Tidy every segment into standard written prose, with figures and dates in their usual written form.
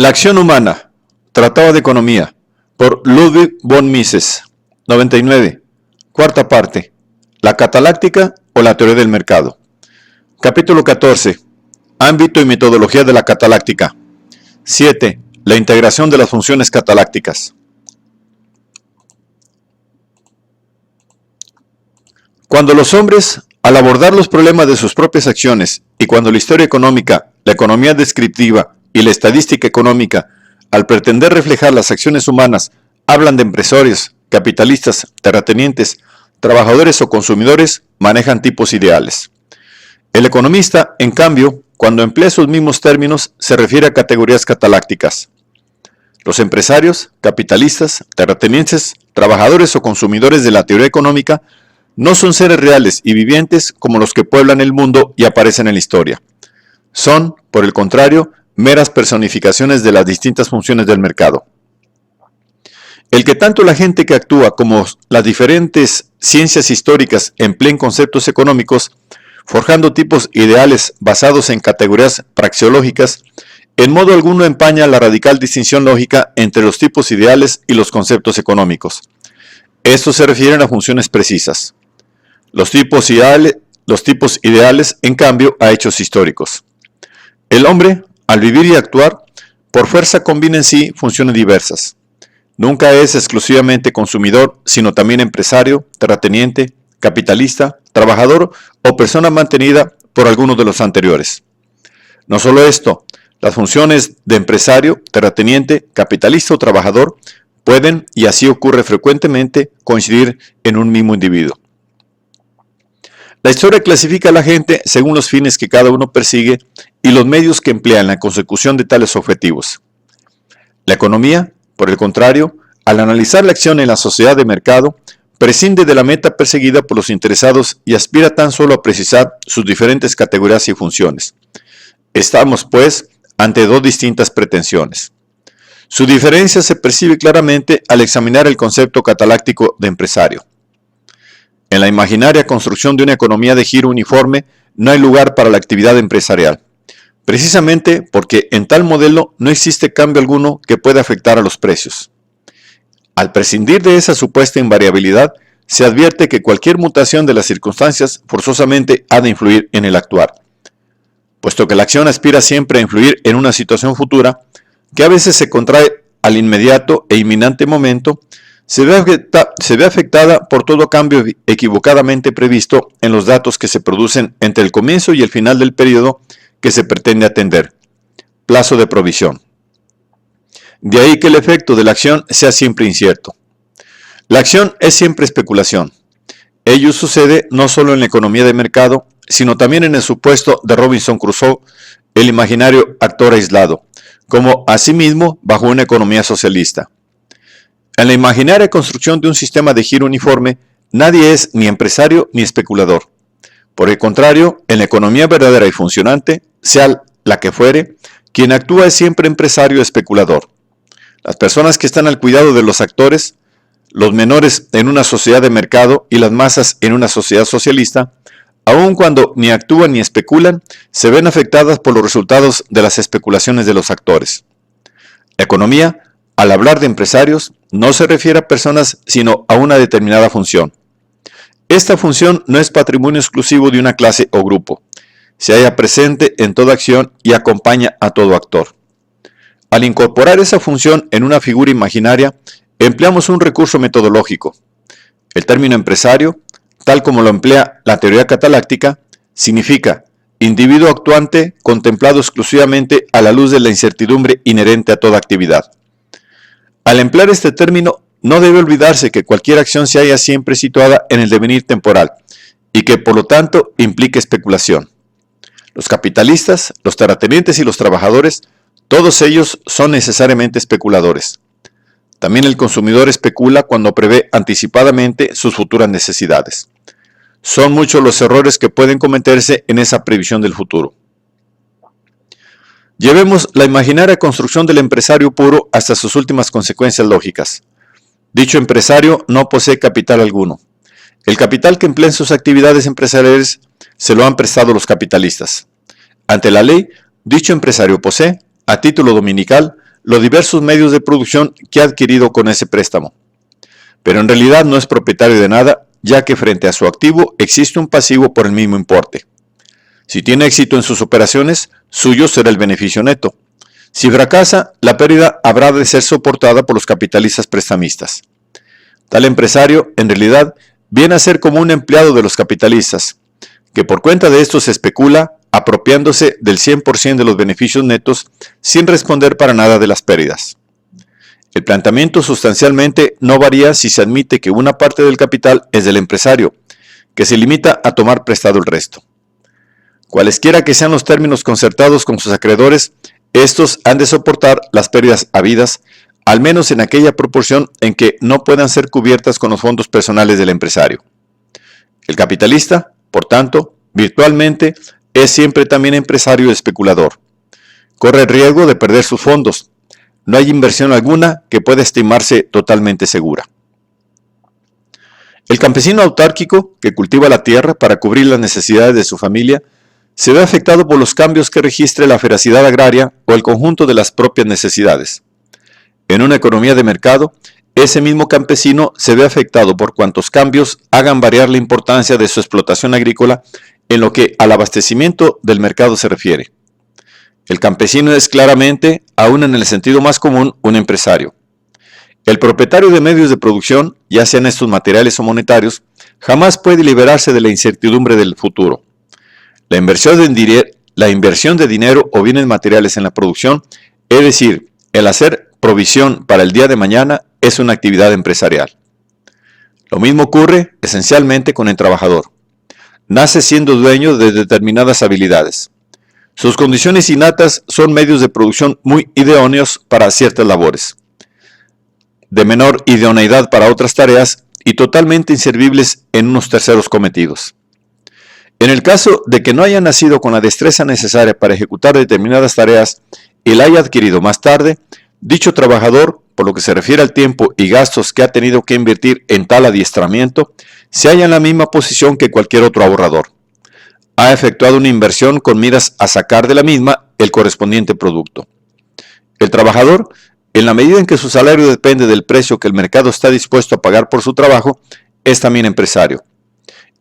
La acción humana, Tratado de Economía, por Ludwig von Mises, 99, cuarta parte, la cataláctica o la teoría del mercado. Capítulo 14, ámbito y metodología de la cataláctica. 7. La integración de las funciones catalácticas. Cuando los hombres, al abordar los problemas de sus propias acciones, y cuando la historia económica, la economía descriptiva y la estadística económica, al pretender reflejar las acciones humanas, hablan de empresarios, capitalistas, terratenientes, trabajadores o consumidores, manejan tipos ideales. El economista, en cambio, cuando emplea esos mismos términos, se refiere a categorías catalácticas. Los empresarios, capitalistas, terratenientes, trabajadores o consumidores de la teoría económica no son seres reales y vivientes como los que pueblan el mundo y aparecen en la historia. Son, por el contrario, meras personificaciones de las distintas funciones del mercado. El que tanto la gente que actúa como las diferentes ciencias históricas empleen conceptos económicos, forjando tipos ideales basados en categorías praxeológicas, en modo alguno empaña la radical distinción lógica entre los tipos ideales y los conceptos económicos. Estos se refieren a funciones precisas. Los tipos ideales, en cambio, a hechos históricos. El hombre, al vivir y actuar, por fuerza combina en sí funciones diversas. Nunca es exclusivamente consumidor, sino también empresario, terrateniente, capitalista, trabajador o persona mantenida por alguno de los anteriores. No solo esto, las funciones de empresario, terrateniente, capitalista o trabajador pueden, y así ocurre frecuentemente, coincidir en un mismo individuo. La historia clasifica a la gente según los fines que cada uno persigue y los medios que emplea en la consecución de tales objetivos. La economía, por el contrario, al analizar la acción en la sociedad de mercado, prescinde de la meta perseguida por los interesados y aspira tan solo a precisar sus diferentes categorías y funciones. Estamos, pues, ante dos distintas pretensiones. Su diferencia se percibe claramente al examinar el concepto cataláctico de empresario. En la imaginaria construcción de una economía de giro uniforme no hay lugar para la actividad empresarial, precisamente porque en tal modelo no existe cambio alguno que pueda afectar a los precios. Al prescindir de esa supuesta invariabilidad, se advierte que cualquier mutación de las circunstancias forzosamente ha de influir en el actuar. Puesto que la acción aspira siempre a influir en una situación futura, que a veces se contrae al inmediato e inminente momento, se ve afectada por todo cambio equivocadamente previsto en los datos que se producen entre el comienzo y el final del periodo que se pretende atender, plazo de provisión. De ahí que el efecto de la acción sea siempre incierto. La acción es siempre especulación. Ello sucede no solo en la economía de mercado, sino también en el supuesto de Robinson Crusoe, el imaginario actor aislado, como asimismo bajo una economía socialista. En la imaginaria construcción de un sistema de giro uniforme, nadie es ni empresario ni especulador. Por el contrario, en la economía verdadera y funcionante, sea la que fuere, quien actúa es siempre empresario o especulador. Las personas que están al cuidado de los actores, los menores en una sociedad de mercado y las masas en una sociedad socialista, aun cuando ni actúan ni especulan, se ven afectadas por los resultados de las especulaciones de los actores. La economía, al hablar de empresarios, no se refiere a personas sino a una determinada función. Esta función no es patrimonio exclusivo de una clase o grupo. Se halla presente en toda acción y acompaña a todo actor. Al incorporar esa función en una figura imaginaria, empleamos un recurso metodológico. El término empresario, tal como lo emplea la teoría cataláctica, significa individuo actuante contemplado exclusivamente a la luz de la incertidumbre inherente a toda actividad. Al emplear este término, no debe olvidarse que cualquier acción se halla siempre situada en el devenir temporal y que por lo tanto implica especulación. Los capitalistas, los terratenientes y los trabajadores, todos ellos son necesariamente especuladores. También el consumidor especula cuando prevé anticipadamente sus futuras necesidades. Son muchos los errores que pueden cometerse en esa previsión del futuro. Llevemos la imaginaria construcción del empresario puro hasta sus últimas consecuencias lógicas. Dicho empresario no posee capital alguno. El capital que emplea en sus actividades empresariales se lo han prestado los capitalistas. Ante la ley, dicho empresario posee, a título dominical, los diversos medios de producción que ha adquirido con ese préstamo. Pero en realidad no es propietario de nada, ya que frente a su activo existe un pasivo por el mismo importe. Si tiene éxito en sus operaciones, suyo será el beneficio neto. Si fracasa, la pérdida habrá de ser soportada por los capitalistas prestamistas. Tal empresario, en realidad, viene a ser como un empleado de los capitalistas, que por cuenta de esto se especula, apropiándose del 100% de los beneficios netos sin responder para nada de las pérdidas. El planteamiento sustancialmente no varía si se admite que una parte del capital es del empresario, que se limita a tomar prestado el resto. Cualesquiera que sean los términos concertados con sus acreedores, estos han de soportar las pérdidas habidas, al menos en aquella proporción en que no puedan ser cubiertas con los fondos personales del empresario. El capitalista, por tanto, virtualmente, es siempre también empresario y especulador. Corre el riesgo de perder sus fondos. No hay inversión alguna que pueda estimarse totalmente segura. El campesino autárquico, que cultiva la tierra para cubrir las necesidades de su familia, se ve afectado por los cambios que registre la ferocidad agraria o el conjunto de las propias necesidades. En una economía de mercado, ese mismo campesino se ve afectado por cuantos cambios hagan variar la importancia de su explotación agrícola en lo que al abastecimiento del mercado se refiere. El campesino es claramente, aún en el sentido más común, un empresario. El propietario de medios de producción, ya sean estos materiales o monetarios, jamás puede liberarse de la incertidumbre del futuro. La inversión de dinero o bienes materiales en la producción, es decir, el hacer provisión para el día de mañana, es una actividad empresarial. Lo mismo ocurre esencialmente con el trabajador. Nace siendo dueño de determinadas habilidades. Sus condiciones innatas son medios de producción muy idóneos para ciertas labores, de menor idoneidad para otras tareas y totalmente inservibles en unos terceros cometidos. En el caso de que no haya nacido con la destreza necesaria para ejecutar determinadas tareas y la haya adquirido más tarde, dicho trabajador, por lo que se refiere al tiempo y gastos que ha tenido que invertir en tal adiestramiento, se halla en la misma posición que cualquier otro ahorrador. Ha efectuado una inversión con miras a sacar de la misma el correspondiente producto. El trabajador, en la medida en que su salario depende del precio que el mercado está dispuesto a pagar por su trabajo, es también empresario.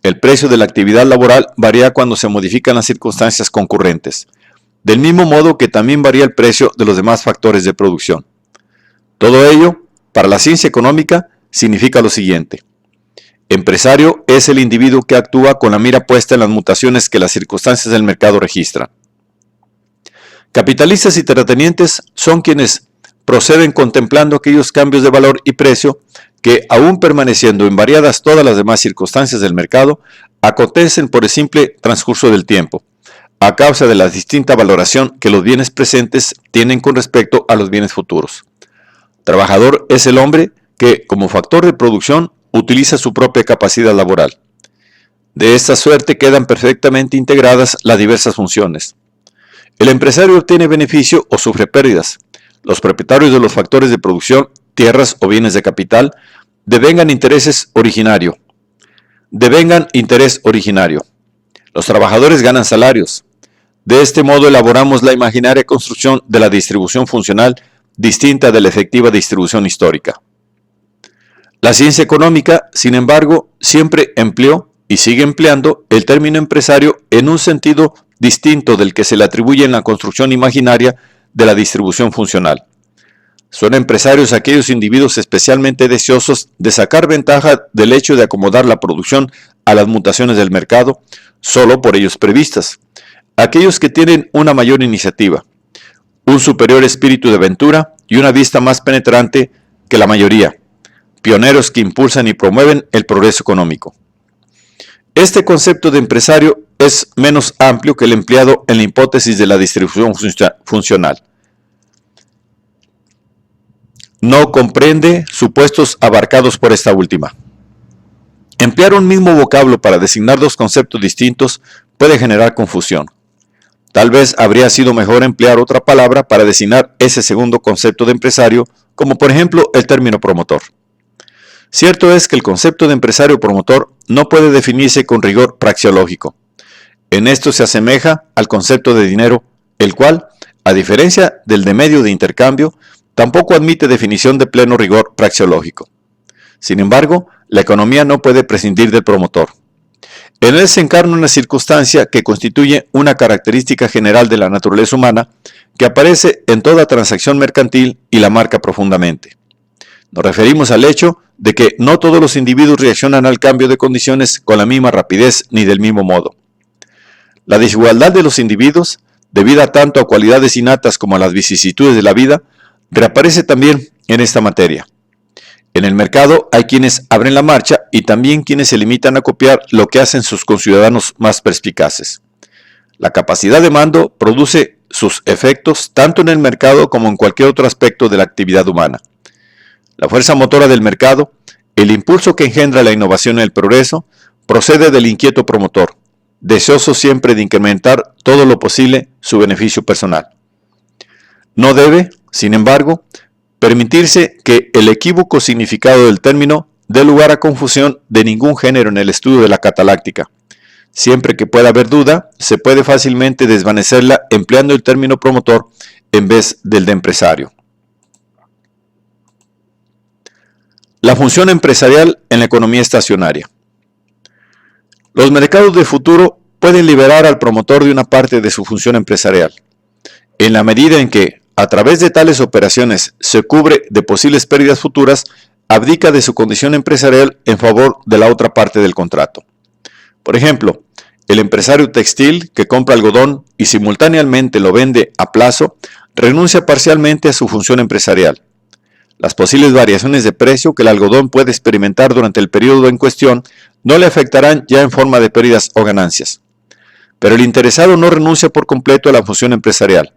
El precio de la actividad laboral varía cuando se modifican las circunstancias concurrentes, del mismo modo que también varía el precio de los demás factores de producción. Todo ello, para la ciencia económica, significa lo siguiente. Empresario es el individuo que actúa con la mira puesta en las mutaciones que las circunstancias del mercado registran. Capitalistas y terratenientes son quienes proceden contemplando aquellos cambios de valor y precio que, aún permaneciendo invariadas todas las demás circunstancias del mercado, acontecen por el simple transcurso del tiempo, a causa de la distinta valoración que los bienes presentes tienen con respecto a los bienes futuros. Trabajador es el hombre que, como factor de producción, utiliza su propia capacidad laboral. De esta suerte quedan perfectamente integradas las diversas funciones. El empresario obtiene beneficio o sufre pérdidas. Los propietarios de los factores de producción, tierras o bienes de capital, devengan interés originario. Los trabajadores ganan salarios. De este modo elaboramos la imaginaria construcción de la distribución funcional distinta de la efectiva distribución histórica. La ciencia económica, sin embargo, siempre empleó y sigue empleando el término empresario en un sentido distinto del que se le atribuye en la construcción imaginaria de la distribución funcional. Son empresarios aquellos individuos especialmente deseosos de sacar ventaja del hecho de acomodar la producción a las mutaciones del mercado, solo por ellos previstas. Aquellos que tienen una mayor iniciativa, un superior espíritu de aventura y una vista más penetrante que la mayoría. Pioneros que impulsan y promueven el progreso económico. Este concepto de empresario es menos amplio que el empleado en la hipótesis de la distribución funcional. No comprende supuestos abarcados por esta última. Emplear un mismo vocablo para designar dos conceptos distintos puede generar confusión. Tal vez habría sido mejor emplear otra palabra para designar ese segundo concepto de empresario, como por ejemplo el término promotor. Cierto es que el concepto de empresario promotor no puede definirse con rigor praxeológico. En esto se asemeja al concepto de dinero, el cual, a diferencia del de medio de intercambio, tampoco admite definición de pleno rigor praxeológico. Sin embargo, la economía no puede prescindir del promotor. En él se encarna una circunstancia que constituye una característica general de la naturaleza humana que aparece en toda transacción mercantil y la marca profundamente. Nos referimos al hecho de que no todos los individuos reaccionan al cambio de condiciones con la misma rapidez ni del mismo modo. La desigualdad de los individuos, debida tanto a cualidades innatas como a las vicisitudes de la vida, reaparece también en esta materia. En el mercado hay quienes abren la marcha y también quienes se limitan a copiar lo que hacen sus conciudadanos más perspicaces. La capacidad de mando produce sus efectos tanto en el mercado como en cualquier otro aspecto de la actividad humana. La fuerza motora del mercado, el impulso que engendra la innovación y el progreso, procede del inquieto promotor, deseoso siempre de incrementar todo lo posible su beneficio personal. No debe, sin embargo, permitirse que el equívoco significado del término dé lugar a confusión de ningún género en el estudio de la cataláctica. Siempre que pueda haber duda, se puede fácilmente desvanecerla empleando el término promotor en vez del de empresario. La función empresarial en la economía estacionaria. Los mercados de futuro pueden liberar al promotor de una parte de su función empresarial, en la medida en que, a través de tales operaciones, se cubre de posibles pérdidas futuras, abdica de su condición empresarial en favor de la otra parte del contrato. Por ejemplo, el empresario textil que compra algodón y simultáneamente lo vende a plazo, renuncia parcialmente a su función empresarial. Las posibles variaciones de precio que el algodón puede experimentar durante el periodo en cuestión no le afectarán ya en forma de pérdidas o ganancias. Pero el interesado no renuncia por completo a la función empresarial.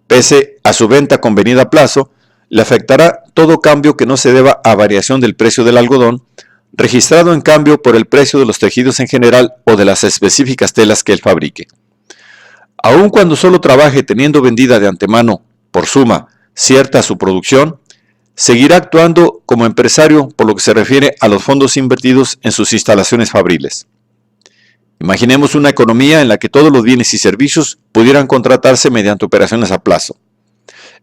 Pese a su venta convenida a plazo, le afectará todo cambio que no se deba a variación del precio del algodón, registrado en cambio por el precio de los tejidos en general o de las específicas telas que él fabrique. Aun cuando solo trabaje teniendo vendida de antemano, por suma, cierta su producción, seguirá actuando como empresario por lo que se refiere a los fondos invertidos en sus instalaciones fabriles. Imaginemos una economía en la que todos los bienes y servicios pudieran contratarse mediante operaciones a plazo.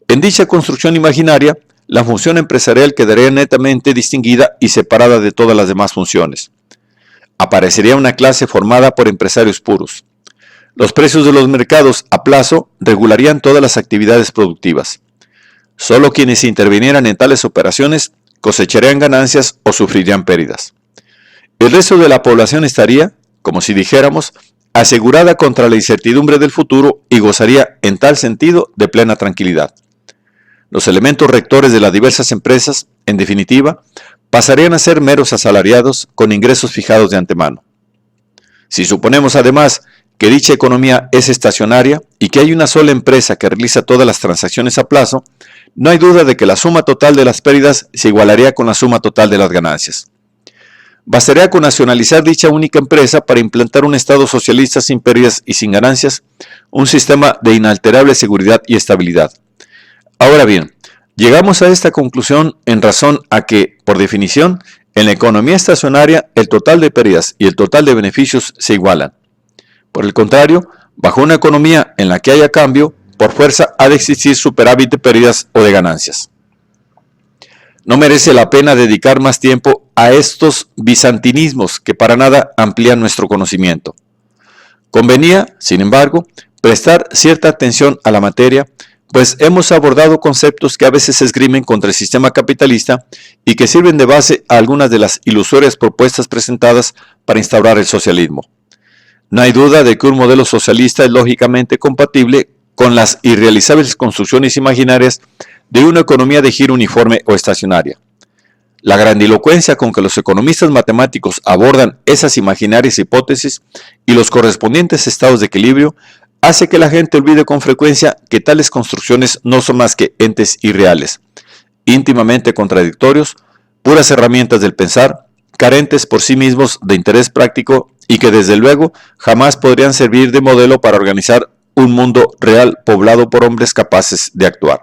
En dicha construcción imaginaria, la función empresarial quedaría netamente distinguida y separada de todas las demás funciones. Aparecería una clase formada por empresarios puros. Los precios de los mercados a plazo regularían todas las actividades productivas. Solo quienes intervinieran en tales operaciones cosecharían ganancias o sufrirían pérdidas. El resto de la población estaría, como si dijéramos, asegurada contra la incertidumbre del futuro y gozaría en tal sentido de plena tranquilidad. Los elementos rectores de las diversas empresas, en definitiva, pasarían a ser meros asalariados con ingresos fijados de antemano. Si suponemos además que dicha economía es estacionaria y que hay una sola empresa que realiza todas las transacciones a plazo, no hay duda de que la suma total de las pérdidas se igualaría con la suma total de las ganancias. Bastaría con nacionalizar dicha única empresa para implantar un Estado socialista sin pérdidas y sin ganancias, un sistema de inalterable seguridad y estabilidad. Ahora bien, llegamos a esta conclusión en razón a que, por definición, en la economía estacionaria el total de pérdidas y el total de beneficios se igualan. Por el contrario, bajo una economía en la que haya cambio, por fuerza ha de existir superávit de pérdidas o de ganancias. No merece la pena dedicar más tiempo a estos bizantinismos que para nada amplían nuestro conocimiento. Convenía, sin embargo, prestar cierta atención a la materia, pues hemos abordado conceptos que a veces se esgrimen contra el sistema capitalista y que sirven de base a algunas de las ilusorias propuestas presentadas para instaurar el socialismo. No hay duda de que un modelo socialista es lógicamente compatible con las irrealizables construcciones imaginarias de una economía de giro uniforme o estacionaria. La grandilocuencia con que los economistas matemáticos abordan esas imaginarias hipótesis y los correspondientes estados de equilibrio hace que la gente olvide con frecuencia que tales construcciones no son más que entes irreales, íntimamente contradictorios, puras herramientas del pensar, carentes por sí mismos de interés práctico y que desde luego jamás podrían servir de modelo para organizar un mundo real poblado por hombres capaces de actuar.